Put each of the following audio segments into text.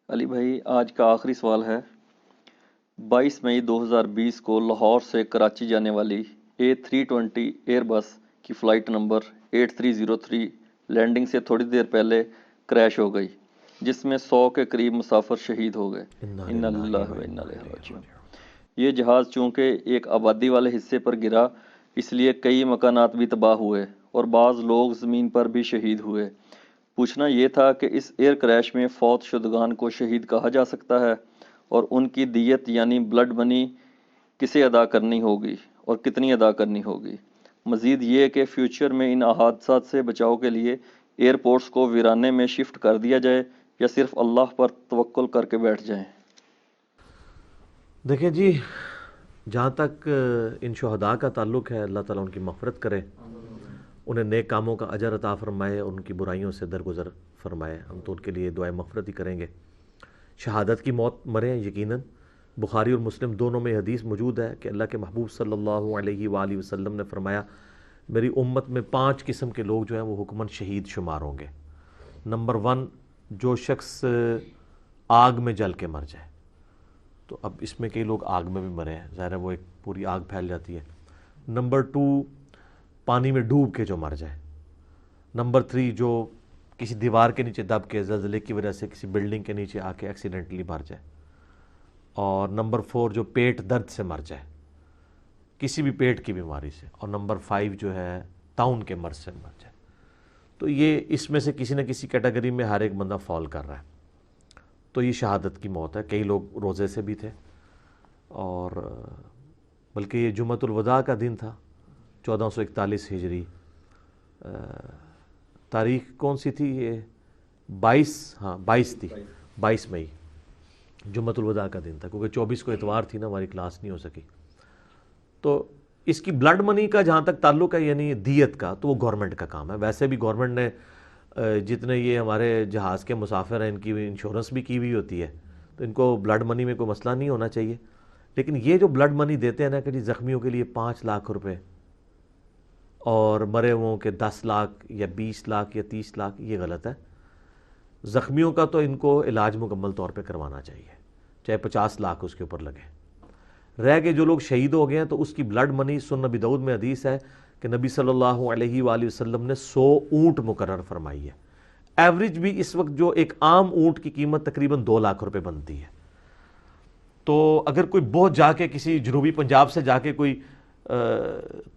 علی بھائی، آج کا آخری سوال ہے۔ 22 مئی 2020 کو لاہور سے کراچی جانے والی A320 ایئر بس کی فلائٹ نمبر 8303 لینڈنگ سے تھوڑی دیر پہلے کریش ہو گئی، جس میں 100 کے قریب مسافر شہید ہو گئے۔ انا للہ و انا الیہ راجعون۔ یہ جہاز چونکہ ایک آبادی والے حصے پر گرا، اس لیے کئی مکانات بھی تباہ ہوئے اور بعض لوگ زمین پر بھی شہید ہوئے۔ پوچھنا یہ تھا کہ اس ایئر کریش میں فوت شدگان کو شہید کہا جا سکتا ہے، اور ان کی دیت یعنی بلڈ منی کسے ادا کرنی ہوگی اور کتنی ادا کرنی ہوگی؟ مزید یہ کہ فیوچر میں ان حادثات سے بچاؤ کے لیے ایئرپورٹس کو ویرانے میں شفٹ کر دیا جائے یا صرف اللہ پر توکل کر کے بیٹھ جائیں؟ دیکھیں جی، جہاں تک ان شہداء کا تعلق ہے، اللہ تعالیٰ ان کی مغفرت کرے، انہیں نیک کاموں کا اجر عطا فرمائے، ان کی برائیوں سے درگزر فرمائے۔ ہم تو ان کے لیے دعائے مغفرت ہی کریں گے۔ شہادت کی موت مرے ہیں یقیناً۔ بخاری اور مسلم دونوں میں حدیث موجود ہے کہ اللہ کے محبوب صلی اللہ علیہ وآلہ وسلم نے فرمایا، میری امت میں 5 قسم کے لوگ جو ہیں وہ حکماً شہید شمار ہوں گے۔ نمبر 1، جو شخص آگ میں جل کے مر جائے۔ تو اب اس میں کئی لوگ آگ میں بھی مرے ہیں، ظاہر ہے وہ ایک پوری آگ پھیل جاتی ہے۔ نمبر 2، پانی میں ڈوب کے جو مر جائے۔ نمبر 3، جو کسی دیوار کے نیچے دب کے زلزلے کی وجہ سے کسی بلڈنگ کے نیچے آ کے ایکسیڈنٹلی مر جائے۔ اور نمبر 4، جو پیٹ درد سے مر جائے، کسی بھی پیٹ کی بیماری سے۔ اور نمبر 5 جو ہے طاعون کے مرض سے مر جائے۔ تو یہ اس میں سے کسی نہ کسی کیٹیگری میں ہر ایک بندہ فال کر رہا ہے۔ تو یہ شہادت کی موت ہے۔ کئی لوگ روزے سے بھی تھے، اور بلکہ یہ جمعۃ الوداع کا دن تھا، 1441 ہجری۔ تاریخ کون سی تھی یہ؟ 22 تھی، 22 مئی جمعۃ الوداع کا دن تھا، کیونکہ 24 کو اتوار تھی نا، ہماری کلاس نہیں ہو سکی۔ تو اس کی بلڈ منی کا جہاں تک تعلق ہے، یعنی دیت کا، تو وہ گورنمنٹ کا کام ہے۔ ویسے بھی گورنمنٹ نے جتنے یہ ہمارے جہاز کے مسافر ہیں، ان کی انشورنس بھی کی ہوئی ہوتی ہے، تو ان کو بلڈ منی میں کوئی مسئلہ نہیں ہونا چاہیے۔ لیکن یہ جو بلڈ منی دیتے ہیں نا کہ جی زخمیوں کے لیے 5 لاکھ روپے اور مرے ہوں کہ 10 لاکھ یا 20 لاکھ یا 30 لاکھ، یہ غلط ہے۔ زخمیوں کا تو ان کو علاج مکمل طور پہ کروانا چاہیے، چاہے 50 لاکھ اس کے اوپر لگے۔ رہ کے جو لوگ شہید ہو گئے ہیں تو اس کی بلڈ منی، سنن ابی داؤد میں حدیث ہے کہ نبی صلی اللہ علیہ وآلہ وسلم نے 100 اونٹ مقرر فرمائی ہے۔ ایوریج بھی اس وقت جو ایک عام اونٹ کی قیمت تقریباً 2 لاکھ روپے بنتی ہے۔ تو اگر کوئی بہت جا کے کسی جنوبی پنجاب سے جا کے کوئی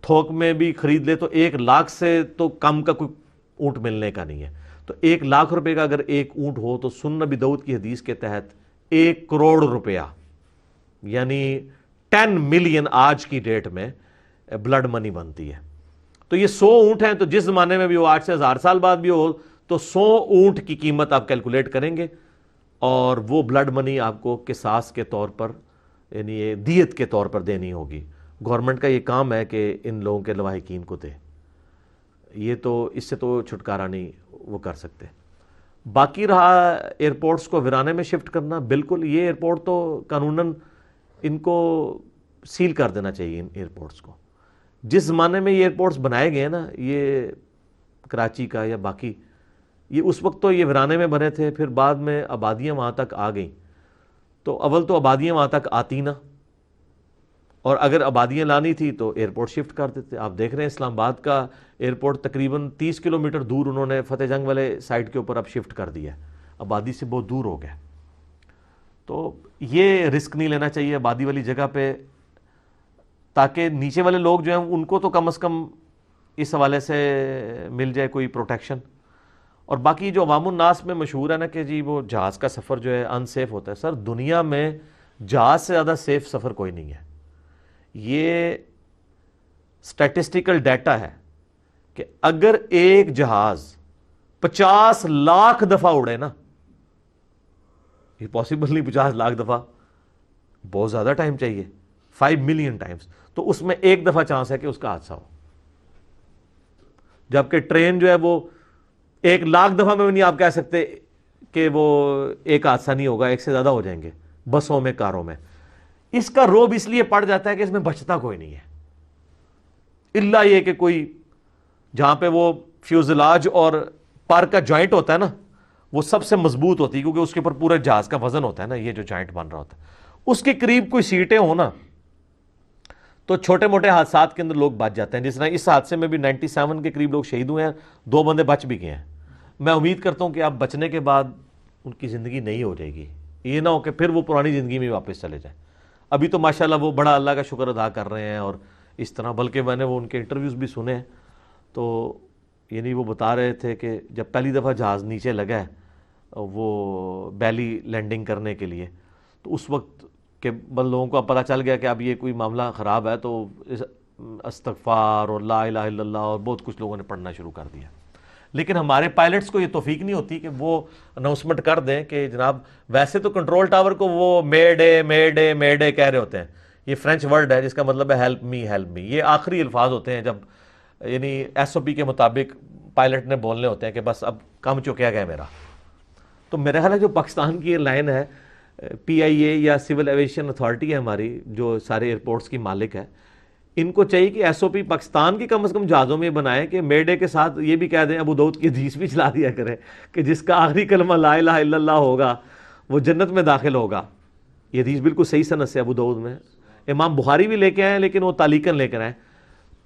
تھوک میں بھی خرید لے، تو 1 لاکھ سے تو کم کا کوئی اونٹ ملنے کا نہیں ہے۔ تو 1 لاکھ روپے کا اگر ایک اونٹ ہو تو سنن ابی داؤد کی حدیث کے تحت 1 کروڑ روپیہ، یعنی 10 ملین آج کی ڈیٹ میں بلڈ منی بنتی ہے۔ تو یہ 100 اونٹ ہیں، تو جس زمانے میں بھی ہو، 8 سے 1000 سال بعد بھی ہو، تو 100 اونٹ کی قیمت آپ کیلکولیٹ کریں گے، اور وہ بلڈ منی آپ کو قصاص کے طور پر، یعنی دیت کے طور پر دینی ہوگی۔ گورنمنٹ کا یہ کام ہے کہ ان لوگوں کے لواحقین کو دے۔ یہ تو اس سے تو چھٹکارا نہیں وہ کر سکتے۔ باقی رہا ایئرپورٹس کو ویرانے میں شفٹ کرنا، بالکل یہ ایئرپورٹ تو قانوناً ان کو سیل کر دینا چاہیے۔ ان ایئرپورٹس کو جس زمانے میں یہ ایئرپورٹس بنائے گئے نا، یہ کراچی کا یا باقی، یہ اس وقت تو یہ ویرانے میں بنے تھے، پھر بعد میں آبادیاں وہاں تک آ گئیں۔ تو اول تو آبادیاں وہاں تک آتی نہ، اور اگر آبادیاں لانی تھی تو ایئرپورٹ شفٹ کر دیتے۔ آپ دیکھ رہے ہیں اسلام آباد کا ایئرپورٹ تقریباً 30 کلومیٹر دور انہوں نے فتح جنگ والے سائٹ کے اوپر اب شفٹ کر دیا ہے، آبادی سے بہت دور ہو گیا۔ تو یہ رسک نہیں لینا چاہیے آبادی والی جگہ پہ، تاکہ نیچے والے لوگ جو ہیں ان کو تو کم از کم اس حوالے سے مل جائے کوئی پروٹیکشن۔ اور باقی جو عوام الناس میں مشہور ہے نا کہ جی وہ جہاز کا سفر جو ہے ان سیف ہوتا ہے، سر دنیا میں جہاز سے زیادہ سیف سفر کوئی نہیں ہے۔ یہ سٹیٹسٹیکل ڈیٹا ہے کہ اگر ایک جہاز 50 لاکھ دفعہ اڑے نا، یہ پاسبل نہیں، 50 لاکھ دفعہ بہت زیادہ ٹائم چاہیے، 5 ملین ٹائمز، تو اس میں 1 دفعہ چانس ہے کہ اس کا حادثہ ہو۔ جبکہ ٹرین جو ہے وہ 1 لاکھ دفعہ میں نہیں آپ کہہ سکتے کہ وہ ایک حادثہ نہیں ہوگا، 1 سے زیادہ ہو جائیں گے بسوں میں، کاروں میں۔ اس کا روب اس لیے پڑ جاتا ہے کہ اس میں بچتا کوئی نہیں ہے، الا یہ کہ کوئی جہاں پہ وہ فیوزلاج اور پر کا جوائنٹ ہوتا ہے نا، وہ سب سے مضبوط ہوتی ہے کیونکہ اس کے اوپر پورا جہاز کا وزن ہوتا ہے نا, یہ جو جوائنٹ بن رہا ہوتا ہے, اس کے قریب کوئی سیٹیں ہوں نا تو چھوٹے موٹے حادثات کے اندر لوگ بچ جاتے ہیں. جس طرح اس حادثے میں بھی 97 کے قریب لوگ شہید ہوئے ہیں, 2 بندے بچ بھی گئے ہیں. میں امید کرتا ہوں کہ اب بچنے کے بعد ان کی زندگی نئی ہو جائے گی, یہ نہ ہو کہ پھر وہ پرانی زندگی میں واپس چلے جائیں. ابھی تو ماشاءاللہ وہ بڑا اللہ کا شکر ادا کر رہے ہیں اور اس طرح, بلکہ میں نے وہ ان کے انٹرویوز بھی سنے ہیں تو یعنی وہ بتا رہے تھے کہ جب پہلی دفعہ جہاز نیچے لگا ہے وہ بیلی لینڈنگ کرنے کے لیے, تو اس وقت کہ لوگوں کو اب پتہ چل گیا کہ اب یہ کوئی معاملہ خراب ہے تو استغفار اور لا الہ الا اللہ اور بہت کچھ لوگوں نے پڑھنا شروع کر دیا. لیکن ہمارے پائلٹس کو یہ توفیق نہیں ہوتی کہ وہ اناؤنسمنٹ کر دیں کہ جناب, ویسے تو کنٹرول ٹاور کو وہ مے ڈے مے ڈے مے ڈے کہہ رہے ہوتے ہیں. یہ فرینچ ورڈ ہے جس کا مطلب ہے ہیلپ می ہیلپ می. یہ آخری الفاظ ہوتے ہیں جب یعنی ایس او پی کے مطابق پائلٹ نے بولنے ہوتے ہیں کہ بس اب کام چکیا گیا میرا. تو میرا خیال ہے جو پاکستان کی یہ لائن ہے پی آئی اے یا سول ایویشن اتھارٹی ہے ہماری جو سارے ایئرپورٹس کی مالک ہے, ان کو چاہیے کہ ایس او پی پاکستان کی کم از کم جہازوں میں بنائے کہ مے ڈے کے ساتھ یہ بھی کہہ دیں, ابو داؤد کی حدیث بھی چلا دیا کریں کہ جس کا آخری کلمہ لا الہ الا اللہ ہوگا وہ جنت میں داخل ہوگا. یہ حدیث بالکل صحیح سند سے ابو داؤد میں, امام بخاری بھی لے کے آئے لیکن وہ تعلیقاً لے کر آئے.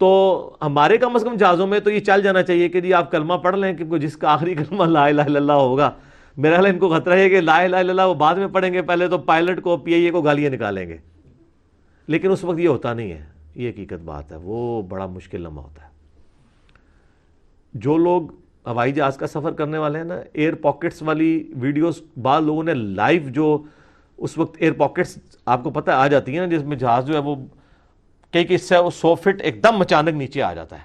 تو ہمارے کم از کم جہازوں میں تو یہ چل جانا چاہیے کہ جی آپ کلمہ پڑھ لیں کہ جس کا آخری کلمہ لا الہ الا اللہ ہوگا. میرا خیال ان کو خطرہ ہے کہ لا الہ الا اللہ وہ بعد میں پڑھیں گے, پہلے تو پائلٹ کو پی آئی اے کو گالیاں نکالیں گے, لیکن اس وقت یہ ہوتا نہیں ہے. یہ حقیقت بات ہے, وہ بڑا مشکل لمحہ ہوتا ہے. جو لوگ ہوائی جہاز کا سفر کرنے والے ہیں نا, ایئر پاکٹس والی ویڈیوز بعض لوگوں نے لائیو جو اس وقت ایئر پاکٹس آپ کو پتہ آ جاتی ہیں نا, جس میں جہاز جو ہے وہ کئی اس سے 100 فٹ ایک دم اچانک نیچے آ جاتا ہے.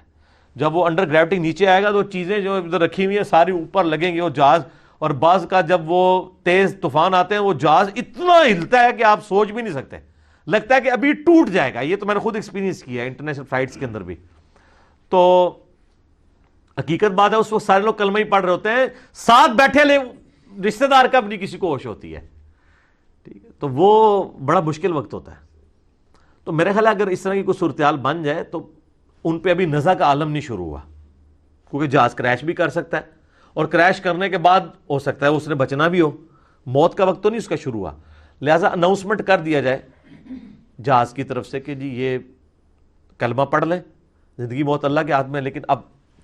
جب وہ انڈر گریوٹی نیچے آئے گا تو چیزیں جو ادھر رکھی ہوئی ہیں ساری اوپر لگیں گی وہ جہاز, اور بعض کا جب وہ تیز طوفان آتے ہیں وہ جہاز اتنا ہلتا ہے کہ آپ سوچ بھی نہیں سکتے, لگتا ہے کہ ابھی ٹوٹ جائے گا. یہ تو میں نے خود ایکسپیرینس کیا ہے انٹرنیشنل فلائٹس کے اندر بھی. تو حقیقت بات ہے اس وقت سارے لوگ کلمہ ہی پڑھ رہے ہوتے ہیں, ساتھ بیٹھے لے رشتہ دار کا بھی نہیں کسی کو ہوش ہوتی ہے. ٹھیک ہے, تو وہ بڑا مشکل وقت ہوتا ہے. تو میرے خیال ہے اگر اس طرح کی کوئی صورتحال بن جائے تو ان پہ ابھی نزا کا عالم نہیں شروع ہوا, کیونکہ جہاز کریش بھی کر سکتا ہے اور کریش کرنے کے بعد ہو سکتا ہے اس نے بچنا بھی ہو, موت کا وقت تو نہیں اس کا شروع ہوا. لہٰذا اناؤنسمنٹ کر دیا جائے جہاز کی طرف سے کہ جی یہ کلمہ پڑھ لیں, زندگی موت اللہ کے ہاتھ میں, لیکن اب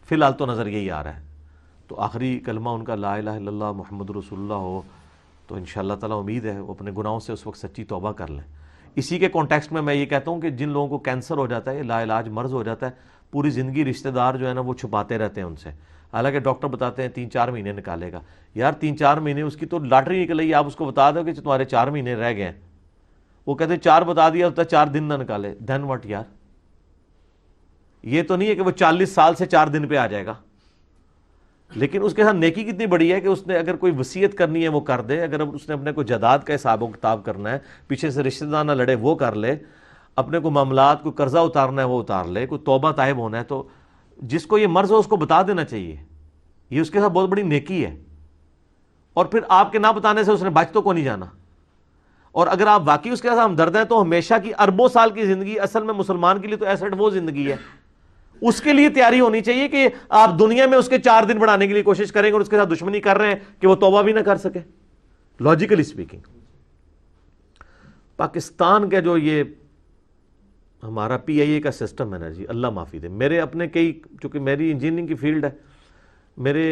فی الحال تو نظر یہی آ رہا ہے. تو آخری کلمہ ان کا لا الہ الا اللہ محمد رسول اللہ ہو تو انشاءاللہ تعالیٰ امید ہے وہ اپنے گناہوں سے اس وقت سچی توبہ کر لیں. اسی کے کانٹیکسٹ میں یہ کہتا ہوں کہ جن لوگوں کو کینسر ہو جاتا ہے, لا علاج مرض ہو جاتا ہے, پوری زندگی رشتہ دار جو ہے نا وہ چھپاتے رہتے ہیں ان سے, حالانکہ ڈاکٹر بتاتے ہیں 3-4 مہینے نکالے گا. یار 3-4 مہینے اس کی تو لاٹری نکل رہی ہے, آپ اس کو بتا دو کہ تمہارے 4 مہینے رہ گئے ہیں, وہ کہتے ہیں 4 بتا دیا ہوتا 4 دن نہ نکالے, دین واٹ یار. یہ تو نہیں ہے کہ وہ 40 سال سے 4 دن پہ آ جائے گا, لیکن اس کے ساتھ نیکی کتنی بڑی ہے کہ اس نے اگر کوئی وصیت کرنی ہے وہ کر دے, اگر اس نے اپنے کو جائیداد کا حساب و کتاب کرنا ہے, پیچھے سے رشتہ دار نہ لڑے وہ کر لے, اپنے کو معاملات کو قرضہ اتارنا ہے وہ اتار لے, کوئی توبہ طائب ہونا ہے. تو جس کو یہ مرض ہو اس کو بتا دینا چاہیے, یہ اس کے ساتھ بہت بڑی نیکی ہے. اور پھر آپ کے نہ بتانے سے اس نے بچ تو کو نہیں جانا. اور اگر آپ واقعی اس کے ساتھ ہمدرد ہیں تو ہمیشہ کی اربوں سال کی زندگی اصل میں مسلمان کے لیے تو ایسٹ وہ زندگی ہے, اس کے لیے تیاری ہونی چاہیے کہ آپ دنیا میں اس کے 4 دن بڑھانے کے لیے کوشش کریں گے اور اس کے ساتھ دشمنی کر رہے ہیں کہ وہ توبہ بھی نہ کر سکے. لاجیکلی اسپیکنگ پاکستان کا جو یہ ہمارا پی آئی اے کا سسٹم ہے نا جی, اللہ معافی دے, میرے اپنے کئی, چونکہ میری انجینئرنگ کی فیلڈ ہے, میرے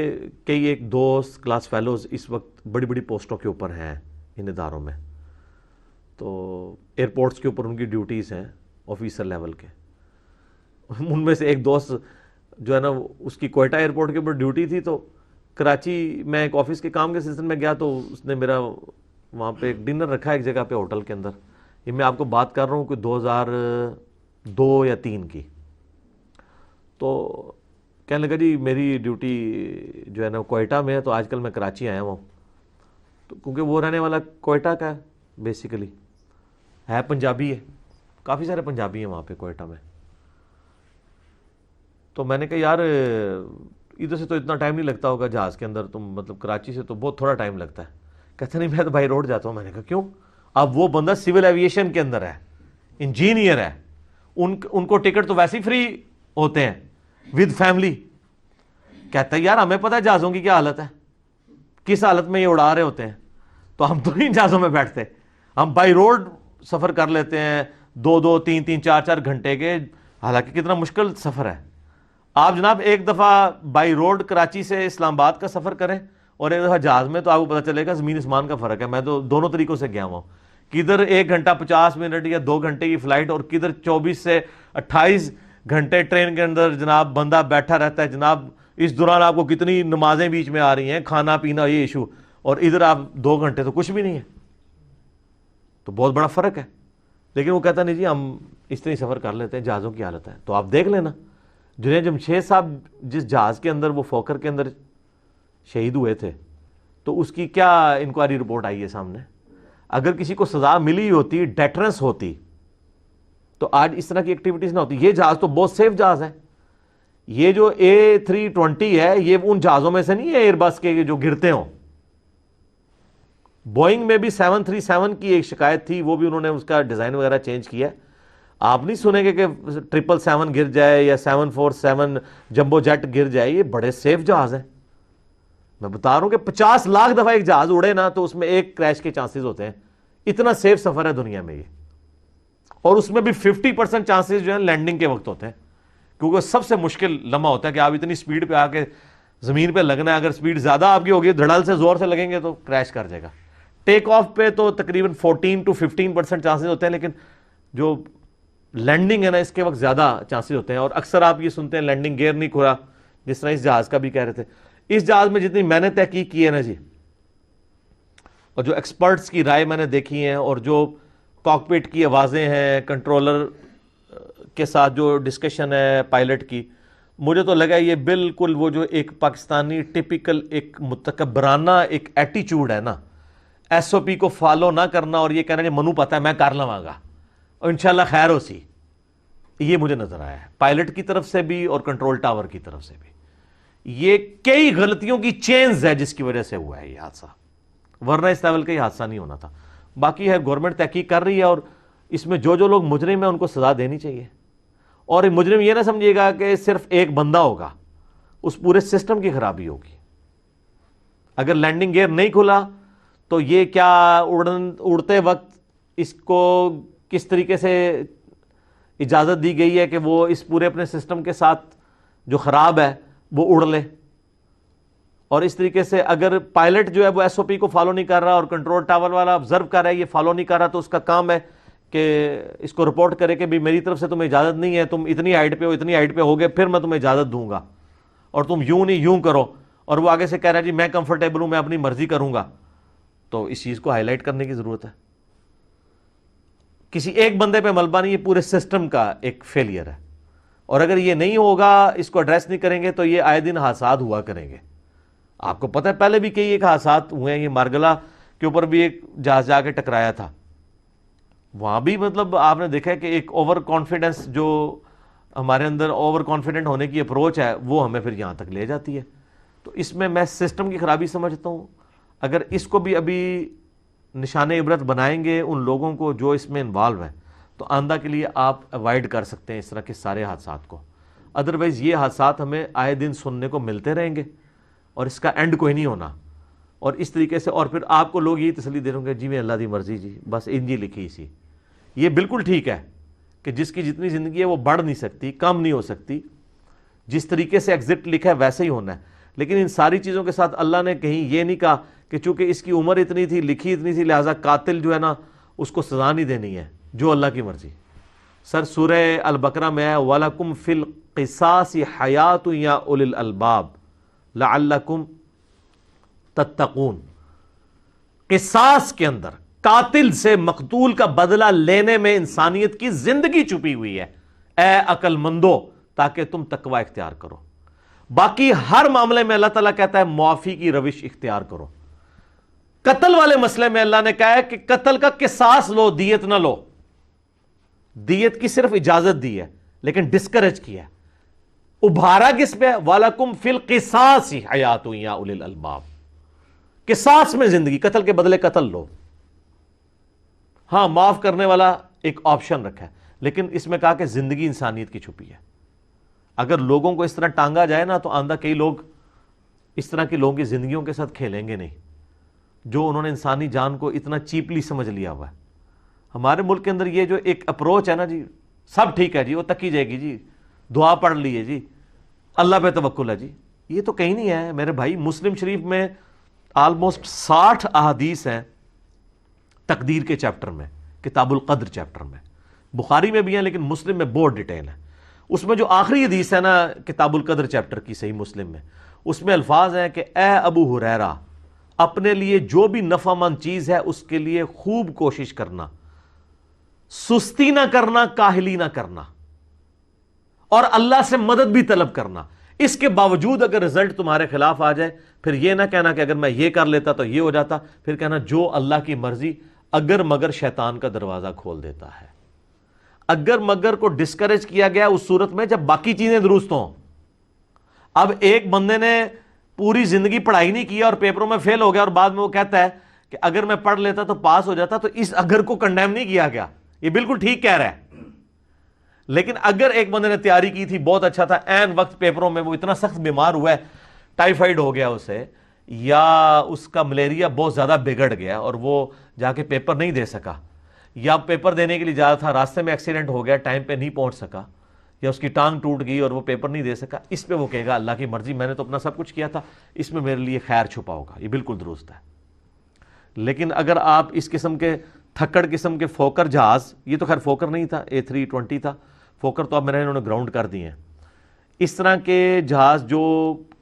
کئی ایک دوست کلاس فیلوز اس وقت بڑی بڑی پوسٹوں کے اوپر ہیں ان اداروں میں. تو ایئرپورٹس کے اوپر ان کی ڈیوٹیز ہیں آفیسر لیول کے. ان میں سے ایک دوست جو ہے نا اس کی کوئٹہ ایئرپورٹ کے اوپر ڈیوٹی تھی, تو کراچی میں ایک آفس کے کام کے سلسلے میں گیا تو اس نے میرا وہاں پہ ایک ڈنر رکھا ایک جگہ پہ ہوٹل کے اندر. یہ میں آپ کو بات کر رہا ہوں کہ 2002 یا 3 کی. تو کہنے لگا جی میری ڈیوٹی جو ہے نا کوئٹہ میں ہے, تو آج کل میں کراچی آیا ہوں. تو کیونکہ وہ رہنے والا کوئٹہ کا ہے, بیسیکلی ہے پنجابی ہے, کافی سارے پنجابی ہیں وہاں پہ کوئٹہ میں. تو میں نے کہا یار ادھر سے تو اتنا ٹائم نہیں لگتا ہوگا جہاز کے اندر, تم مطلب کراچی سے تو بہت تھوڑا ٹائم لگتا ہے. کہتے نہیں میں تو بائی روڈ جاتا ہوں. میں نے کہا کیوں؟ اب وہ بندہ سول ایویشن کے اندر ہے, انجینئر ہے, ان کو ٹکٹ تو ویسے ہی فری ہوتے ہیں ود فیملی. کہتا ہے یار ہمیں پتہ ہے جہازوں کی کیا حالت ہے, کس حالت میں یہ اڑا رہے ہوتے ہیں. تو ہم تو نہیں جہازوں میں بیٹھتے, ہم بائی روڈ سفر کر لیتے ہیں 2-2, 3-3, 4-4 گھنٹے کے, حالانکہ کتنا مشکل سفر ہے. آپ جناب ایک دفعہ بائی روڈ کراچی سے اسلام آباد کا سفر کریں اور ایک دفعہ جہاز میں, تو آپ کو پتہ چلے گا زمین اسمان کا فرق ہے. میں تو دونوں طریقوں سے گیا ہوں, کدھر 1 گھنٹہ 50 منٹ یا 2 گھنٹے کی فلائٹ, اور کدھر 24 سے 28 گھنٹے ٹرین کے اندر جناب بندہ بیٹھا رہتا ہے. جناب اس دوران آپ کو کتنی نمازیں بیچ میں آ رہی ہیں, کھانا پینا یہ ایشو, اور ادھر آپ 2 گھنٹے تو کچھ بھی نہیں ہے. تو بہت بڑا فرق ہے. لیکن وہ کہتا نہیں جی ہم اس طرح سفر کر لیتے ہیں, جہازوں کی حالت ہے. تو آپ دیکھ لینا جنید جمشید صاحب جس جہاز کے اندر وہ فوکر کے اندر شہید ہوئے تھے, تو اس کی کیا انکوائری رپورٹ آئی ہے سامنے. اگر کسی کو سزا ملی ہوتی, ڈیٹرنس ہوتی, تو آج اس طرح کی ایکٹیویٹیز نہ ہوتی. یہ جہاز تو بہت سیف جہاز ہے. یہ جو A320 ہے یہ ان جہازوں میں سے نہیں ہے ایئر بس کے جو گرتے ہوں. بوئنگ میں بھی 737 کی ایک شکایت تھی, وہ بھی انہوں نے اس کا ڈیزائن وغیرہ چینج کیا. آپ نہیں سنیں گے کہ 777 گر جائے یا 747 جمبو جیٹ گر جائے. یہ بڑے سیف جہاز ہیں. میں بتا رہا ہوں کہ 50 لاکھ دفعہ ایک جہاز اڑے نا تو اس میں ایک کریش کے چانسز ہوتے ہیں. اتنا سیف سفر ہے دنیا میں یہ. اور اس میں بھی 50% چانسز جو ہیں لینڈنگ کے وقت ہوتے ہیں, کیونکہ سب سے مشکل لمحہ ہوتا ہے کہ آپ اتنی سپیڈ پہ آ کے زمین پہ لگنا ہے. اگر سپیڈ زیادہ آپ کی ہوگی, دھڑل سے زور سے لگیں گے تو کریش کر جائے گا. ٹیک آف پہ تو تقریباً 14 to 15% چانسز ہوتے ہیں, لیکن جو لینڈنگ ہے نا اس کے وقت زیادہ چانسز ہوتے ہیں. اور اکثر آپ یہ سنتے ہیں لینڈنگ گیئر نہیں کھلا, جس طرح اس جہاز کا بھی کہہ رہے تھے. اس جہاز میں جتنی میں نے تحقیق کی ہے نا جی, اور جو ایکسپرٹس کی رائے میں نے دیکھی ہیں, اور جو کاکپٹ کی آوازیں ہیں, کنٹرولر کے ساتھ جو ڈسکشن ہے پائلٹ کی, مجھے تو لگا یہ بالکل وہ جو ایک پاکستانی ٹپیکل ایک متکبرانہ ایک ایٹیچیوڈ ہے نا, ایس او پی کو فالو نہ کرنا اور یہ کہنا کہ منو پتہ ہے میں کر لواں گا اور انشاءاللہ خیر ہو سی, یہ مجھے نظر آیا ہے پائلٹ کی طرف سے بھی اور کنٹرول ٹاور کی طرف سے بھی. یہ کئی غلطیوں کی چینز ہے جس کی وجہ سے ہوا ہے یہ حادثہ, ورنہ اس لیول کا یہ حادثہ نہیں ہونا تھا. باقی ہے گورنمنٹ تحقیق کر رہی ہے, اور اس میں جو لوگ مجرم ہیں ان کو سزا دینی چاہیے. اور مجرم یہ نہ سمجھیے گا کہ صرف ایک بندہ ہوگا, اس پورے سسٹم کی خرابی ہوگی. اگر لینڈنگ گیئر نہیں کھلا تو یہ کیا اڑتے وقت اس کو کس طریقے سے اجازت دی گئی ہے کہ وہ اس پورے اپنے سسٹم کے ساتھ جو خراب ہے وہ اڑ لے. اور اس طریقے سے اگر پائلٹ جو ہے وہ ایس او پی کو فالو نہیں کر رہا اور کنٹرول ٹاور والا آبزرو کر رہا ہے یہ فالو نہیں کر رہا, تو اس کا کام ہے کہ اس کو رپورٹ کرے کہ بھی میری طرف سے تمہیں اجازت نہیں ہے, تم اتنی ہائٹ پہ ہو, اتنی ہائٹ پہ ہوگے پھر میں تمہیں اجازت دوں گا, اور تم یوں نہیں یوں کرو. اور وہ آگے سے کہہ رہا ہے جی میں کمفرٹیبل ہوں, میں اپنی مرضی کروں گا. تو اس چیز کو ہائی لائٹ کرنے کی ضرورت ہے. کسی ایک بندے پہ ملبہ نہیں, یہ پورے سسٹم کا ایک فیلئر ہے. اور اگر یہ نہیں ہوگا, اس کو ایڈریس نہیں کریں گے, تو یہ آئے دن حادثات ہوا کریں گے. آپ کو پتہ ہے پہلے بھی کئی ایک حادثات ہوئے ہیں. یہ مارگلا کے اوپر بھی ایک جہاز جا کے ٹکرایا تھا, وہاں بھی مطلب آپ نے دیکھا کہ ایک اوور کانفیڈنس جو ہمارے اندر اوور کانفیڈنٹ ہونے کی اپروچ ہے وہ ہمیں پھر یہاں تک لے جاتی ہے. تو اس میں سسٹم کی خرابی سمجھتا ہوں. اگر اس کو بھی ابھی نشان عبرت بنائیں گے ان لوگوں کو جو اس میں انوالو ہیں, تو آئندہ کے لیے آپ اوائڈ کر سکتے ہیں اس طرح کے سارے حادثات کو. ادروائز یہ حادثات ہمیں آئے دن سننے کو ملتے رہیں گے اور اس کا اینڈ کوئی نہیں ہونا. اور اس طریقے سے اور پھر آپ کو لوگ یہی تسلی دے رہے گے جی میں اللہ دی مرضی جی بس انجی لکھی سی. یہ بالکل ٹھیک ہے کہ جس کی جتنی زندگی ہے وہ بڑھ نہیں سکتی, کم نہیں ہو سکتی. جس طریقے سے ایگزٹ لکھا ہے ویسے ہی ہونا ہے. لیکن ان ساری چیزوں کے ساتھ اللہ نے کہیں یہ نہیں کہا کہ چونکہ اس کی عمر اتنی تھی, لکھی اتنی تھی, لہٰذا قاتل جو ہے نا اس کو سزا نہیں دینی ہے, جو اللہ کی مرضی. سر سورہ البقرہ میں ہے وَلَكُمْ فِي الْقِصَاصِ حَيَاةٌ يَا أُولِي الْأَلْبَابِ لَعَلَّكُمْ تَتَّقُونَ. قصاص کے اندر قاتل سے مقتول کا بدلہ لینے میں انسانیت کی زندگی چھپی ہوئی ہے, اے عقل مندو, تاکہ تم تقوی اختیار کرو. باقی ہر معاملے میں اللہ تعالیٰ کہتا ہے معافی کی روش اختیار کرو. قتل والے مسئلے میں اللہ نے کہا ہے کہ قتل کا قصاص لو, دیت نہ لو. دیت کی صرف اجازت دی ہے لیکن ڈسکریج کیا ہے. ابھارا کس پہ؟ وَلَكُمْ فِي الْقِصَاصِ حَيَاةٌ يَا أُولِي الْأَلْبَابِ. قصاص میں زندگی, قتل کے بدلے قتل لو. ہاں معاف کرنے والا ایک آپشن رکھا ہے, لیکن اس میں کہا کہ زندگی انسانیت کی چھپی ہے. اگر لوگوں کو اس طرح ٹانگا جائے نا تو آندہ کئی لوگ اس طرح کے لوگوں کی زندگیوں کے ساتھ کھیلیں گے نہیں جو انہوں نے انسانی جان کو اتنا چیپلی سمجھ لیا ہوا ہے. ہمارے ملک کے اندر یہ جو ایک اپروچ ہے نا جی، سب ٹھیک ہے جی، وہ تکی جائے گی جی، دعا پڑھ لیے جی، اللہ پہ توکل ہے جی، یہ تو کہیں نہیں ہے میرے بھائی. مسلم شریف میں آلموسٹ 60 احادیث ہیں تقدیر کے چیپٹر میں، کتاب القدر چیپٹر میں. بخاری میں بھی ہیں لیکن مسلم میں بہت ڈیٹیل ہے. اس میں جو آخری حدیث ہے نا کتاب القدر چیپٹر کی صحیح مسلم میں، اس میں الفاظ ہیں کہ اے ابو ہریرہ، اپنے لیے جو بھی نفع مند چیز ہے اس کے لیے خوب کوشش کرنا، سستی نہ کرنا، کاہلی نہ کرنا، اور اللہ سے مدد بھی طلب کرنا. اس کے باوجود اگر رزلٹ تمہارے خلاف آ جائے پھر یہ نہ کہنا کہ اگر میں یہ کر لیتا تو یہ ہو جاتا، پھر کہنا جو اللہ کی مرضی، اگر مگر شیطان کا دروازہ کھول دیتا ہے. اگر مگر کو ڈسکریج کیا گیا اس صورت میں جب باقی چیزیں درست ہوں. اب ایک بندے نے پوری زندگی پڑھائی نہیں کیا اور پیپروں میں فیل ہو گیا اور بعد میں وہ کہتا ہے کہ اگر میں پڑھ لیتا تو پاس ہو جاتا، تو اس اگر کو کنڈیم نہیں کیا گیا، یہ بالکل ٹھیک کہہ رہا ہے. لیکن اگر ایک بندے نے تیاری کی تھی، بہت اچھا تھا، عین وقت پیپروں میں وہ اتنا سخت بیمار ہوا ہے، ٹائیفائڈ ہو گیا اسے، یا اس کا ملیریا بہت زیادہ بگڑ گیا اور وہ جا کے پیپر نہیں دے سکا، یا پیپر دینے کے لیے جا رہا تھا، راستے میں ایکسیڈنٹ ہو گیا، ٹائم پہ نہیں پہنچ سکا، یا اس کی ٹانگ ٹوٹ گئی اور وہ پیپر نہیں دے سکا، اس پہ وہ کہے گا اللہ کی مرضی، میں نے تو اپنا سب کچھ کیا تھا، اس میں میرے لیے خیر چھپا ہوگا. یہ بالکل درست ہے. لیکن اگر آپ اس قسم کے تھکڑ قسم کے فوکر جہاز، یہ تو خیر فوکر نہیں تھا، A320 تھا، فوکر تو اب میں نے انہوں نے گراؤنڈ کر دیے ہیں، اس طرح کے جہاز جو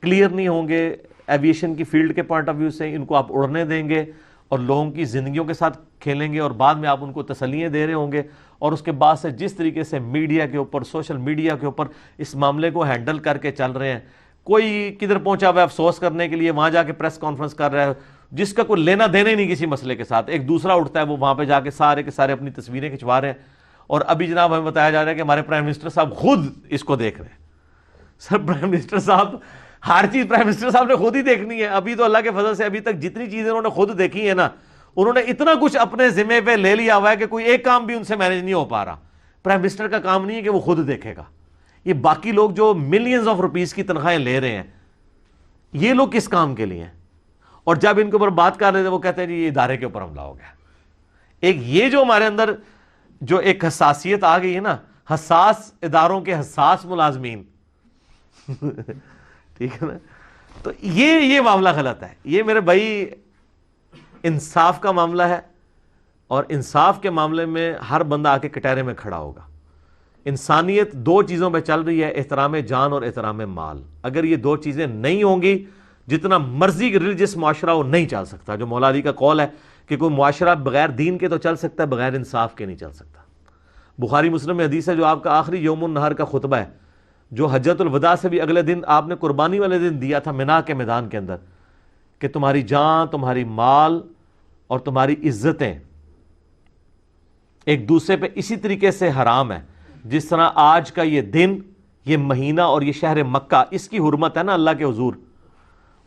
کلیئر نہیں ہوں گے ایویشن کی فیلڈ کے پوائنٹ آف ویو سے، ان کو آپ اڑنے دیں گے اور لوگوں کی زندگیوں کے ساتھ کھیلیں گے اور بعد میں آپ ان کو تسلیاں دے رہے ہوں گے، اور اس کے بعد سے جس طریقے سے میڈیا کے اوپر، سوشل میڈیا کے اوپر اس معاملے کو ہینڈل کر کے چل رہے ہیں، کوئی کدھر پہنچا ہوا ہے افسوس کرنے کے لیے، وہاں جا کے پریس کانفرنس کر رہا ہے جس کا کوئی لینا دینا ہی نہیں کسی مسئلے کے ساتھ، ایک دوسرا اٹھتا ہے وہ وہاں پہ جا کے سارے کے سارے اپنی تصویریں کھنچوا رہے ہیں. اور ابھی جناب ہمیں بتایا جا رہا ہے کہ ہمارے پرائم منسٹر صاحب خود اس کو دیکھ رہے ہیں. سر پرائم منسٹر صاحب، ہر چیز پرائم منسٹر صاحب نے خود ہی دیکھنی ہے. ابھی تو اللہ کے فضل سے ابھی تک جتنی چیزیں انہوں نے خود دیکھی ہیں نا، انہوں نے اتنا کچھ اپنے ذمے پہ لے لیا ہوا ہے کہ کوئی ایک کام بھی ان سے مینیج نہیں ہو پا رہا. پرائم منسٹر کا کام نہیں ہے کہ وہ خود دیکھے گا. یہ باقی لوگ جو ملینز آف روپیز کی تنخواہیں لے رہے ہیں، یہ لوگ کس کام کے لیے ہیں؟ اور جب ان کے اوپر بات کر رہے تھے وہ کہتے ہیں جی یہ ادارے کے اوپر حملہ ہو گیا. ایک یہ جو ہمارے اندر جو ایک حساسیت آ گئی ہے نا، حساس اداروں کے حساس ملازمین ٹھیک ہے نا، تو یہ معاملہ غلط ہے. یہ میرے بھائی انصاف کا معاملہ ہے، اور انصاف کے معاملے میں ہر بندہ آ کے کٹہرے میں کھڑا ہوگا. انسانیت دو چیزوں پہ چل رہی ہے، احترام جان اور احترام مال. اگر یہ دو چیزیں نہیں ہوں گی، جتنا مرضی ریلیجس معاشرہ وہ نہیں چل سکتا. جو مولا علی کا قول ہے کہ کوئی معاشرہ بغیر دین کے تو چل سکتا ہے، بغیر انصاف کے نہیں چل سکتا. بخاری مسلم میں حدیث ہے جو آپ کا آخری یوم النہر کا خطبہ ہے، جو حجۃ الوداع سے بھی اگلے دن آپ نے قربانی والے دن دیا تھا منا کے میدان کے اندر، کہ تمہاری جان، تمہاری مال اور تمہاری عزتیں ایک دوسرے پہ اسی طریقے سے حرام ہے جس طرح آج کا یہ دن، یہ مہینہ اور یہ شہر مکہ، اس کی حرمت ہے نا اللہ کے حضور،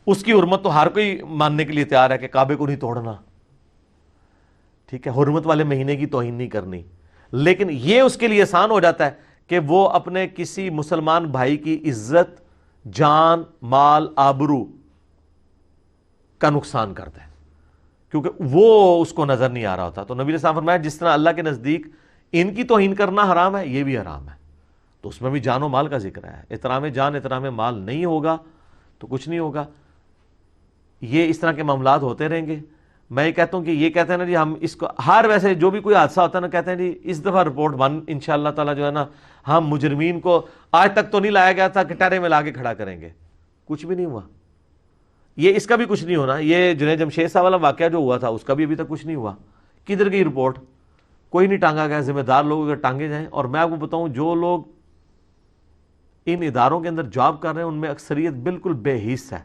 اس کی حرمت تو ہر کوئی ماننے کے لیے تیار ہے کہ کعبے کو نہیں توڑنا، ٹھیک ہے، حرمت والے مہینے کی توہین نہیں کرنی. لیکن یہ اس کے لیے آسان ہو جاتا ہے کہ وہ اپنے کسی مسلمان بھائی کی عزت، جان، مال، آبرو کا نقصان کرتا ہے، کیونکہ وہ اس کو نظر نہیں آ رہا ہوتا. تو نبی علیہ السلام فرمایا جس طرح اللہ کے نزدیک ان کی توہین کرنا حرام ہے، یہ بھی حرام ہے. تو اس میں بھی جان و مال کا ذکر ہے. احترام جان، احترام مال نہیں ہوگا تو کچھ نہیں ہوگا. یہ اس طرح کے معاملات ہوتے رہیں گے. میں یہ کہتا ہوں کہ یہ کہتے ہیں نا جی ہم اس کو ہر ویسے جو بھی کوئی حادثہ ہوتا ہے نا، کہتے ہیں جی اس دفعہ رپورٹ بن انشاءاللہ تعالیٰ جو ہے نا، ہم مجرمین کو آج تک تو نہیں لایا گیا تھا کٹہرے میں لا کے کھڑا کریں گے. کچھ بھی نہیں ہوا. یہ اس کا بھی کچھ نہیں ہونا. یہ جنید جمشید صاحب والا واقعہ جو ہوا تھا اس کا بھی ابھی تک کچھ نہیں ہوا. کدھر گئی رپورٹ؟ کوئی نہیں ٹانگا گیا. ذمہ دار لوگ اگر ٹانگے جائیں. اور میں آپ کو بتاؤں جو لوگ ان اداروں کے اندر جاب کر رہے ہیں ان میں اکثریت بالکل بے حس ہے.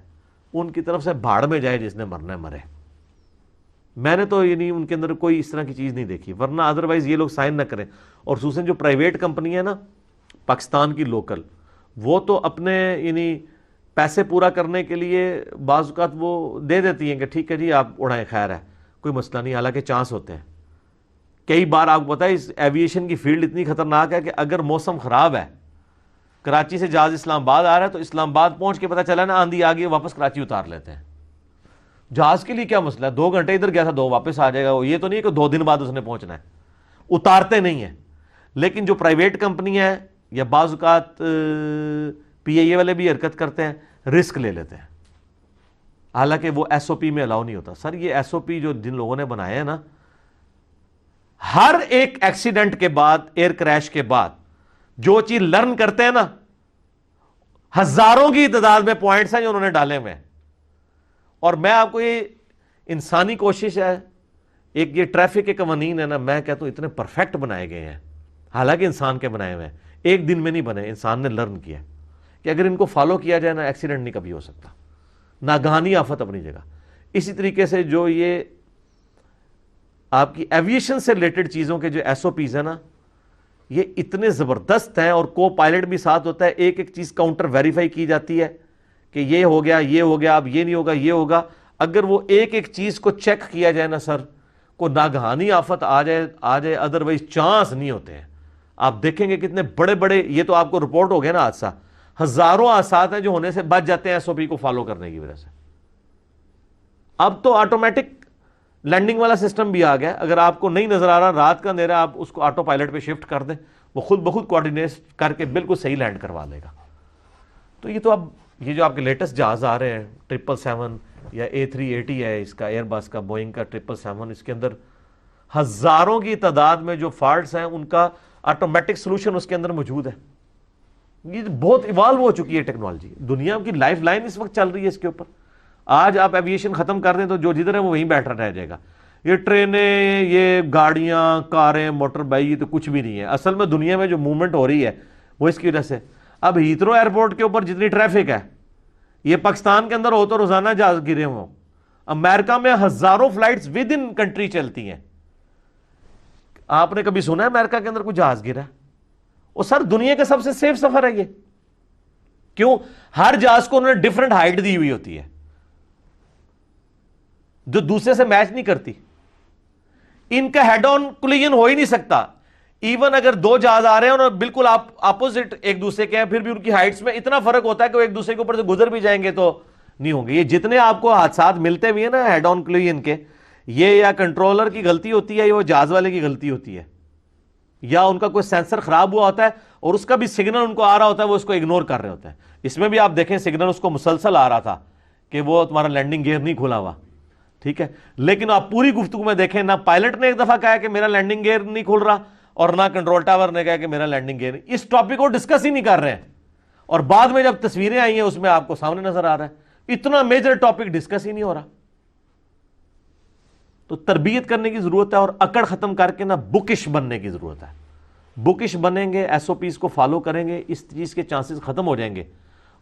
ان کی طرف سے بھاڑ میں جائے، جس نے مرنا ہے مرے. میں نے تو یہ نہیں ان کے اندر کوئی اس طرح کی چیز نہیں دیکھی، ورنہ ادروائز یہ لوگ سائن نہ کریں. اور خصوصاً جو پرائیویٹ کمپنی ہے نا پاکستان کی لوکل، وہ تو اپنے یعنی پیسے پورا کرنے کے لیے بعض اوقات وہ دے دیتی ہیں کہ ٹھیک ہے جی آپ اڑائیں، خیر ہے، کوئی مسئلہ نہیں. حالانکہ چانس ہوتے ہیں. کئی بار آپ کو پتہ ہے اس ایویشن کی فیلڈ اتنی خطرناک ہے کہ اگر موسم خراب ہے کراچی سے جہاز اسلام آباد آ رہا ہے تو اسلام آباد پہنچ کے پتہ چلا نا آندھی آ گئی, واپس کراچی اتار لیتے ہیں. جہاز کے لیے کیا مسئلہ ہے, 2 گھنٹے ادھر گیا تھا 2 واپس آ جائے گا. یہ تو نہیں کہ 2 دن بعد اس نے پہنچنا ہے, اتارتے نہیں ہیں. لیکن جو پرائیویٹ کمپنی ہے یا بعض اوقات پی اے والے بھی حرکت کرتے ہیں, رسک لے لیتے ہیں, حالانکہ وہ ایس او پی میں الاؤ نہیں ہوتا. سر یہ ایس او پی جو جن لوگوں نے بنائے ہیں نا, ہر ایک ایکسیڈنٹ کے بعد, ایئر کریش کے بعد جو چیز لرن کرتے ہیں نا, ہزاروں کی تعداد میں پوائنٹس ہیں جو انہوں نے ڈالے ہوئے ہیں. اور میں آپ کو یہ انسانی کوشش ہے, ایک یہ ٹریفک کے قوانین ہے نا, میں کہتا ہوں اتنے پرفیکٹ بنائے گئے ہیں, حالانکہ انسان کے بنائے ہوئے ہیں, ایک دن میں نہیں بنے, انسان نے لرن کیا کہ اگر ان کو فالو کیا جائے نا ایکسیڈنٹ نہیں کبھی ہو سکتا. ناگہانی آفت اپنی جگہ. اسی طریقے سے جو یہ آپ کی ایویشن سے ریلیٹڈ چیزوں کے جو ایس او پیز ہیں نا, یہ اتنے زبردست ہیں, اور کو پائلٹ بھی ساتھ ہوتا ہے, ایک ایک چیز کاؤنٹر ویریفائی کی جاتی ہے کہ یہ ہو گیا, یہ ہو گیا, اب یہ نہیں ہوگا, یہ ہوگا. اگر وہ ایک ایک چیز کو چیک کیا جائے نا سر, کو ناگہانی آفت آ جائے, ادروائز چانس نہیں ہوتے ہیں. آپ دیکھیں گے کتنے بڑے بڑے, یہ تو آپ کو رپورٹ ہو گیا نا حادثہ, ہزاروں حادثات ہیں جو ہونے سے بچ جاتے ہیں ایس او پی کو فالو کرنے کی وجہ سے. اب تو آٹومیٹک لینڈنگ والا سسٹم بھی آ گیا, اگر آپ کو نہیں نظر آ رہا رات کا اندھیرا, آپ اس کو آٹو پائلٹ پہ شفٹ کر دیں, وہ خود بخود کوآرڈینیٹ کر کے بالکل صحیح لینڈ کروا دے گا. تو یہ تو اب یہ جو آپ کے لیٹسٹ جہاز آ رہے ہیں 777 یا A380 ہے اس کا, ایئر بس کا, بوئنگ کا 777, اس کے اندر ہزاروں کی تعداد میں جو فالٹس ہیں ان کا آٹومیٹک سولوشن اس کے اندر موجود ہے. یہ بہت ایوالو ہو چکی ہے ٹیکنالوجی, دنیا کی لائف لائن اس وقت چل رہی ہے اس کے اوپر. آج آپ ایویشن ختم کر دیں تو جو جدھر ہے وہ وہیں بیٹھا رہ جائے گا. یہ ٹرینیں, یہ گاڑیاں, کاریں, موٹر بائک, یہ تو کچھ بھی نہیں ہے. اصل میں دنیا میں جو موومنٹ ہو رہی ہے وہ اس کی وجہ سے. اب ہیتھرو ایئرپورٹ کے اوپر جتنی ٹریفک ہے, یہ پاکستان کے اندر ہو تو روزانہ جہاز گرے ہوں. امریکہ میں ہزاروں فلائٹس ود ان کنٹری چلتی ہیں. آپ نے کبھی سنا ہے امریکہ کے اندر کوئی جہاز گرا ہے؟ اور سر دنیا کا سب سے سیف سفر ہے یہ. کیوں؟ ہر جہاز کو انہوں نے ڈفرنٹ ہائٹ دی ہوئی ہوتی ہے جو دوسرے سے میچ نہیں کرتی. ان کا ہیڈ آن کولیجن ہو ہی نہیں سکتا. ایون اگر 2 جہاز آ رہے ہیں اور بالکل اپوزٹ ایک دوسرے کے ہیں, پھر بھی ان کی ہائٹس میں اتنا فرق ہوتا ہے کہ وہ ایک دوسرے کے اوپر سے گزر بھی جائیں گے تو نہیں ہوں گے. یہ جتنے آپ کو حادثات ملتے بھی ہیں نا ہیڈ آن کولیجن کے, یہ یا کنٹرولر کی غلطی ہوتی ہے یا وہ جہاز والے کی غلطی ہوتی ہے, یا ان کا کوئی سینسر خراب ہوا ہوتا ہے اور اس کا بھی سگنل ان کو آ رہا ہوتا ہے, وہ اس کو اگنور کر رہے ہوتے ہیں. اس میں بھی آپ دیکھیں سگنل اس کو مسلسل آ رہا تھا کہ وہ تمہارا لینڈنگ گیئر نہیں کھلا ہوا, ٹھیک ہے. لیکن آپ پوری گفتگو میں دیکھیں, نہ پائلٹ نے ایک دفعہ کہا کہ میرا لینڈنگ گیئر نہیں کھل رہا, اور نہ کنٹرول ٹاور نے کہا کہ میرا لینڈنگ گیئر. اس ٹاپک کو ڈسکس ہی نہیں کر رہے ہیں, اور بعد میں جب تصویریں آئی ہیں اس میں آپ کو سامنے نظر آ رہا ہے اتنا میجر ٹاپک ڈسکس ہی نہیں ہو رہا. تو تربیت کرنے کی ضرورت ہے, اور اکڑ ختم کر کے نا بکش بننے کی ضرورت ہے. بکش بنیں گے, ایس او پیز کو فالو کریں گے, اس چیز کے چانسز ختم ہو جائیں گے.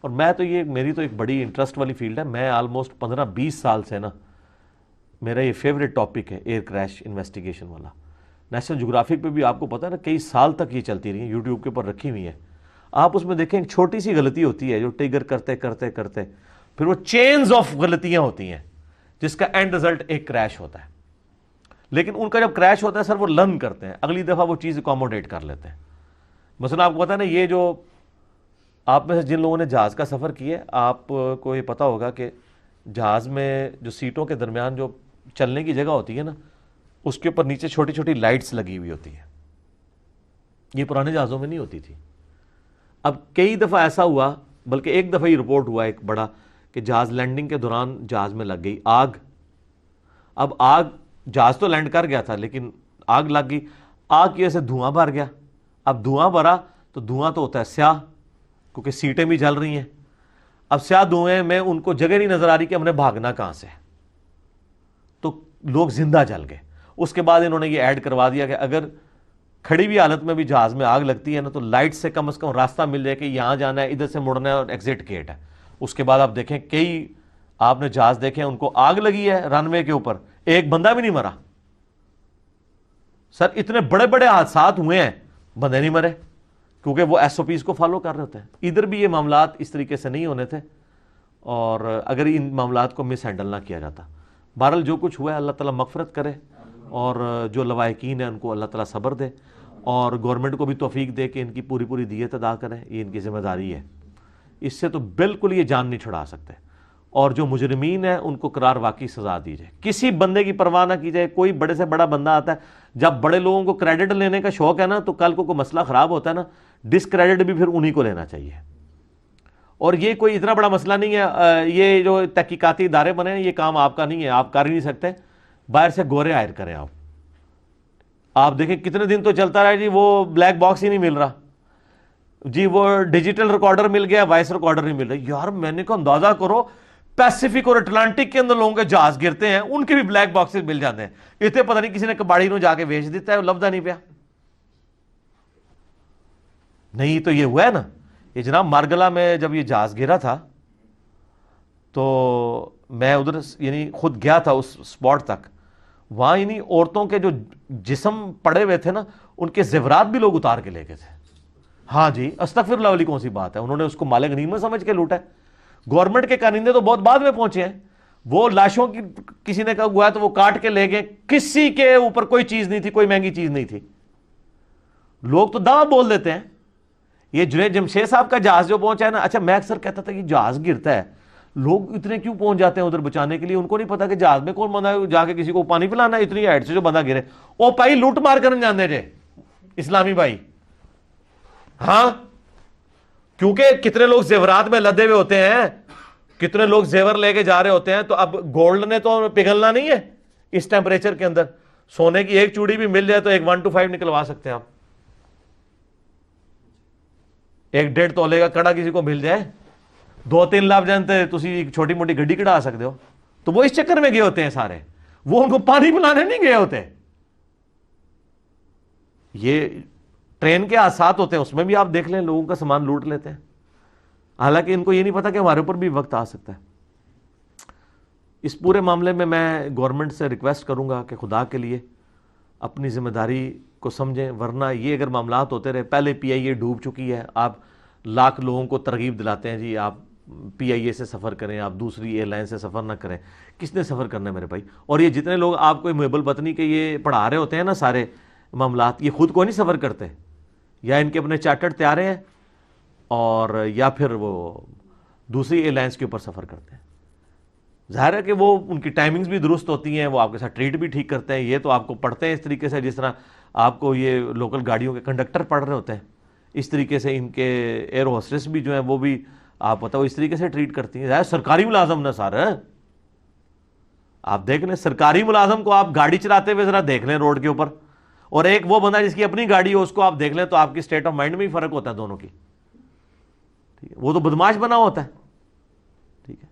اور میں تو یہ میری تو ایک بڑی انٹرسٹ والی فیلڈ ہے. میں آلموسٹ 15-20 سال سے نا میرا یہ فیوریٹ ٹاپک ہے ایئر کریش انویسٹیگیشن والا. نیشنل جغرافک پہ بھی آپ کو پتا ہے نا کئی سال تک یہ چلتی رہی ہے, یوٹیوب کے اوپر رکھی ہوئی ہے. آپ اس میں دیکھیں ایک چھوٹی سی غلطی ہوتی ہے جو ٹریگر کرتے کرتے کرتے پھر وہ چینز آف غلطیاں ہوتی ہیں جس کا اینڈ رزلٹ ایک کریش ہوتا ہے. لیکن ان کا جب کریش ہوتا ہے سر وہ لرن کرتے ہیں, اگلی دفعہ وہ چیز اکوموڈیٹ کر لیتے ہیں. مثلا آپ کو پتا ہے نا, یہ جو آپ میں سے جن لوگوں نے جہاز کا سفر کیا ہے آپ کو یہ پتا ہوگا کہ جہاز میں جو سیٹوں کے درمیان جو چلنے کی جگہ ہوتی ہے نا, اس کے اوپر نیچے چھوٹی چھوٹی لائٹس لگی ہوئی ہوتی ہیں. یہ پرانے جہازوں میں نہیں ہوتی تھی. اب کئی دفعہ ایسا ہوا, بلکہ ایک دفعہ ہی رپورٹ ہوا ایک بڑا, کہ جہاز لینڈنگ کے دوران جہاز میں لگ گئی آگ. اب آگ, جہاز تو لینڈ کر گیا تھا لیکن آگ لگ گئی. آگ کی وجہ سے دھواں بھر گیا. اب دھواں بھرا تو دھواں تو ہوتا ہے سیاہ, کیونکہ سیٹیں بھی جل رہی ہیں. اب سیاہ دھوئیں میں ان کو جگہ نہیں نظر آ رہی کہ ہم نے بھاگنا کہاں سے, تو لوگ زندہ جل گئے. اس کے بعد انہوں نے یہ ایڈ کروا دیا کہ اگر کھڑی ہوئی حالت میں بھی جہاز میں آگ لگتی ہے نا تو لائٹ سے کم از کم راستہ مل جائے کہ یہاں جانا ہے, ادھر سے مڑنا ہے, اور ایگزٹ گیٹ ہے. اس کے بعد آپ دیکھیں کئی آپ نے جہاز دیکھیں ان کو آگ لگی ہے رن وے کے اوپر, ایک بندہ بھی نہیں مرا. سر اتنے بڑے بڑے حادثات ہوئے ہیں, بندے نہیں مرے, کیونکہ وہ ایس او پیز کو فالو کر رہے ہوتے ہیں. ادھر بھی یہ معاملات اس طریقے سے نہیں ہونے تھے, اور اگر ان معاملات کو مس ہینڈل نہ کیا جاتا. بہرحال جو کچھ ہوا ہے اللہ تعالیٰ مغفرت کرے, اور جو لواحقین ہیں ان کو اللہ تعالیٰ صبر دے. اور گورنمنٹ کو بھی توفیق دے کہ ان کی پوری پوری دیت ادا کریں, یہ ان کی ذمہ داری ہے. اس سے تو بالکل یہ جان نہیں چھڑا سکتے, اور جو مجرمین ہیں ان کو قرار واقعی سزا دی جائے, کسی بندے کی پرواہ نہ کی جائے. کوئی بڑے سے بڑا بندہ آتا ہے, جب بڑے لوگوں کو کریڈٹ لینے کا شوق ہے نا, تو کل کو کوئی مسئلہ خراب ہوتا ہے نا, ڈسکریڈٹ بھی پھر انہی کو لینا چاہیے. اور یہ کوئی اتنا بڑا مسئلہ نہیں ہے, یہ جو تحقیقاتی ادارے بنے ہیں یہ کام آپ کا نہیں ہے, آپ کر ہی نہیں سکتے. باہر سے گورے ہائر کریں آپ دیکھیں کتنے دن تو چلتا رہا جی, وہ بلیک باکس ہی نہیں مل رہا جی, وہ ڈیجیٹل ریکارڈر مل گیا, وائس ریکارڈر نہیں مل رہا. یار میں نے کہا اندازہ کرو پیسیفک اور اٹلانٹک کے اندر لوگوں کے جہاز گرتے ہیں, ان کے بھی بلیک باکسز مل جاتے ہیں. اتنے پتہ نہیں کسی نے کباڑی نو جا کے بیچ دیتا ہے, لفظہ نہیں پیا. نہیں تو یہ ہوا ہے نا, یہ جناب مارگلا میں جب یہ جہاز گرا تھا تو میں ادھر یعنی خود گیا تھا اس سپاٹ تک. وہاں یعنی عورتوں کے جو جسم پڑے ہوئے تھے نا, ان کے زیورات بھی لوگ اتار کے لے گئے تھے. ہاں جی, استغفر اللہ علی کون سی بات ہے, انہوں نے اس کو مال غنیمت سمجھ کے لوٹا ہے. گورنمنٹ کے کارندے تو بہت بعد میں پہنچے ہیں. وہ لاشوں کی کسی نے کہا ہوا ہے تو وہ کاٹ کے لے گئے, کسی کے اوپر کوئی چیز نہیں تھی, کوئی مہنگی چیز نہیں تھی. لوگ تو دعویٰ بول دیتے ہیں. یہ جنید جمشید صاحب کا جہاز جو پہنچا ہے نا, اچھا میں اکثر کہتا تھا کہ جہاز گرتا ہے, لوگ اتنے کیوں پہنچ جاتے ہیں ادھر بچانے کے لیے, ان کو نہیں پتا کہ جہاز میں کون بندہ جا کے کسی کو پانی پلانا ہے, اتنی ہائٹ سے جو بندہ گرے. او بھائی لوٹ مار کرنے جانے جے اسلامی بھائی, ہاں کیونکہ کتنے لوگ زیورات میں لدے ہوئے ہوتے ہیں, کتنے لوگ زیور لے کے جا رہے ہوتے ہیں. تو اب گولڈ نے تو پگھلنا نہیں ہے اس ٹیمپریچر کے اندر. سونے کی ایک چوڑی بھی مل جائے تو ایک 1 to 5 نکلوا سکتے ہیں آپ. 1.5 تولے کا کڑا کسی کو مل جائے, 2-3 لاکھ جانتے تسی ایک چھوٹی موٹی گڈی کڑا سکتے ہو. تو وہ اس چکر میں گئے ہوتے ہیں سارے, وہ ان کو پانی پلانے نہیں گئے ہوتے. یہ ٹرین کے حادثات ہوتے ہیں, اس میں بھی آپ دیکھ لیں لوگوں کا سامان لوٹ لیتے ہیں, حالانکہ ان کو یہ نہیں پتا کہ ہمارے اوپر بھی وقت آ سکتا ہے. اس پورے معاملے میں گورنمنٹ سے ریکویسٹ کروں گا کہ خدا کے لیے اپنی ذمہ داری کو سمجھیں, ورنہ یہ اگر معاملات ہوتے رہے, پہلے پی آئی اے ڈوب چکی ہے, آپ لاکھ لوگوں کو ترغیب دلاتے ہیں جی آپ پی آئی اے سے سفر کریں, آپ دوسری ایئر لائن سے سفر نہ کریں. کس نے سفر کرنا ہے میرے بھائی؟ اور یہ جتنے لوگ آپ کو محب الوطنی کے یہ پڑھا رہے ہوتے ہیں نا سارے معاملات, یہ خود کو نہیں سفر کرتے, یا ان کے اپنے چارٹرڈ تیارے ہیں, اور یا پھر وہ دوسری ایئر لائنس کے اوپر سفر کرتے ہیں. ظاہر ہے کہ وہ ان کی ٹائمنگز بھی درست ہوتی ہیں, وہ آپ کے ساتھ ٹریٹ بھی ٹھیک کرتے ہیں. یہ تو آپ کو پڑھتے ہیں اس طریقے سے جس طرح آپ کو یہ لوکل گاڑیوں کے کنڈکٹر پڑھ رہے ہوتے ہیں, اس طریقے سے ان کے ایئر ہوسٹس بھی جو ہیں وہ بھی آپ پتہ وہ اس طریقے سے ٹریٹ کرتی ہیں. ظاہر سرکاری ملازم نا سارا, آپ دیکھ لیں سرکاری ملازم کو آپ گاڑی چلاتے ہوئے ذرا دیکھ لیں روڈ کے اوپر, اور ایک وہ بندہ جس کی اپنی گاڑی ہو اس کو آپ دیکھ لیں, تو آپ کی اسٹیٹ آف مائنڈ میں ہی فرق ہوتا ہے دونوں کی. ٹھیک ہے, وہ تو بدماش بنا ہوتا ہے. ٹھیک ہے,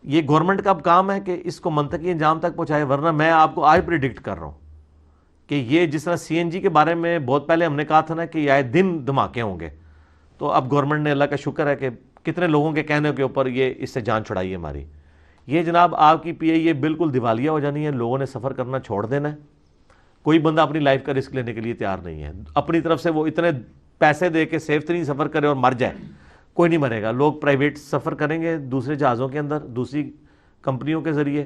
یہ گورنمنٹ کا اب کام ہے کہ اس کو منطقی انجام تک پہنچائے, ورنہ میں آپ کو آج پریڈکٹ کر رہا ہوں کہ یہ جس طرح سی این جی کے بارے میں بہت پہلے ہم نے کہا تھا نا کہ یہ آئے دن دھماکے ہوں گے, تو اب گورنمنٹ نے اللہ کا شکر ہے کہ کتنے لوگوں کے کہنے کے اوپر یہ اس سے جان چھڑائی ہے ہماری. یہ جناب آپ کی پی آئی اے بالکل دیوالیہ ہو جانی ہے, لوگوں نے سفر کرنا چھوڑ دینا ہے. کوئی بندہ اپنی لائف کا رسک لینے کے لیے تیار نہیں ہے. اپنی طرف سے وہ اتنے پیسے دے کے سیف ترین سفر کرے اور مر جائے, کوئی نہیں مرے گا. لوگ پرائیویٹ سفر کریں گے دوسرے جہازوں کے اندر دوسری کمپنیوں کے ذریعے,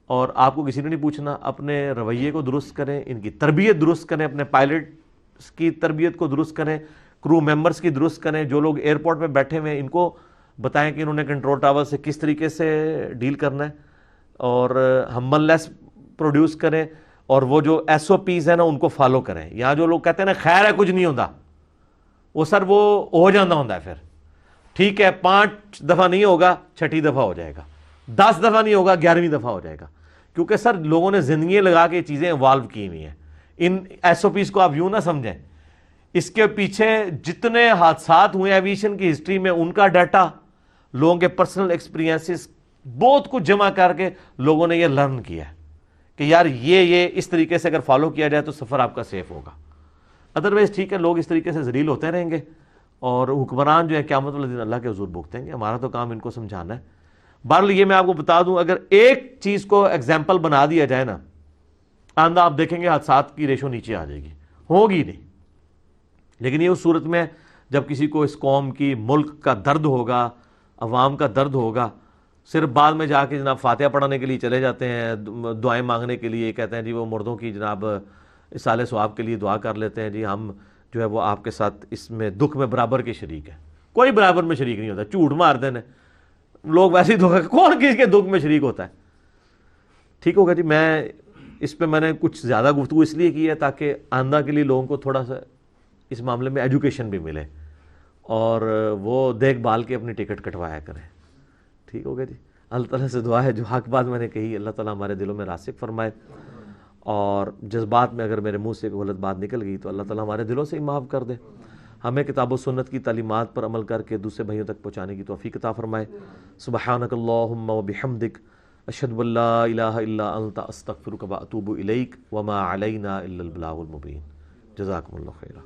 اور آپ کو کسی نے نہیں پوچھنا. اپنے رویے کو درست کریں, ان کی تربیت درست کریں, اپنے پائلٹس کی تربیت کو درست کریں, کرو ممبرس کی درست کریں. جو لوگ ایئرپورٹ میں بیٹھے ہوئے ہیں ان کو بتائیں کہ انہوں نے کنٹرول ٹاور سے کس طریقے سے ڈیل کرنا ہے, اور ہمبل لیس پروڈیوس کریں, اور وہ جو ایس او پیز ہیں نا ان کو فالو کریں. یہاں جو لوگ کہتے ہیں نا خیر ہے کچھ نہیں ہوتا, وہ سر وہ ہو جانا ہوتا ہے. پھر ٹھیک ہے 5 دفعہ نہیں ہوگا, 6ٹھی دفعہ ہو جائے گا, 10 دفعہ نہیں ہوگا, 11ویں دفعہ ہو جائے گا. کیونکہ سر لوگوں نے زندگی لگا کے چیزیں ایوالو کی ہوئی ہیں. ان ایس او پیز کو آپ یوں نہ سمجھیں, اس کے پیچھے جتنے حادثات ہوئے ایویشن کی ہسٹری میں ان کا ڈیٹا, لوگوں کے پرسنل ایکسپیرینسز, بہت کچھ جمع کر کے لوگوں نے یہ لرن کیا ہے کہ یار یہ اس طریقے سے اگر فالو کیا جائے تو سفر آپ کا سیف ہوگا. ادروائز ٹھیک ہے لوگ اس طریقے سے ذلیل ہوتے رہیں گے, اور حکمران جو ہے قیامت والے دن اللہ کے حضور بھگتیں گے. ہمارا تو کام ان کو سمجھانا ہے. بہرحال یہ میں آپ کو بتا دوں, اگر ایک چیز کو ایگزامپل بنا دیا جائے نا, آندہ آپ دیکھیں گے حادثات کی ریشو نیچے آ جائے گی, ہوگی نہیں. لیکن یہ اس صورت میں جب کسی کو اس قوم کی, ملک کا درد ہوگا, عوام کا درد ہوگا, صرف بعد میں جا کے جناب فاتحہ پڑھانے کے لیے چلے جاتے ہیں, دعائیں مانگنے کے لیے, کہتے ہیں جی وہ مردوں کی جناب اصالِ ثواب کے لیے دعا کر لیتے ہیں جی ہم جو ہے وہ آپ کے ساتھ اس میں دکھ میں برابر کے شریک ہیں. کوئی برابر میں شریک نہیں ہوتا, جھوٹ مار دینے لوگ ویسے ہی دھوکہ, کون کس کے دکھ میں شریک ہوتا ہے. ٹھیک ہوگا جی. میں اس پہ میں نے کچھ زیادہ گفتگو اس لیے کی ہے تاکہ آئندہ کے لیے لوگوں کو تھوڑا سا اس معاملے میں ایجوکیشن بھی ملے اور وہ دیکھ بھال کے اپنی ٹکٹ کٹوایا کریں. ٹھیک ہوگا جی. اللہ تعالیٰ سے دعا ہے جو حق بات میں نے کہی اللہ تعالیٰ ہمارے دلوں میں راسخ فرمائے, اور جذبات میں اگر میرے منہ سے کوئی غلط بات نکل گئی تو اللہ تعالیٰ ہمارے دلوں سے ہی معاف کر دے. ہمیں کتاب و سنت کی تعلیمات پر عمل کر کے دوسرے بھائیوں تک پہنچانے کی توفیق عطا فرمائے. سبحانک اللہم و بحمدک اشہد ان لا الہ الا انت استغفرک و اتوب الیک وما علینا الا البلاغ المبین. جزاکم اللہ خیرا.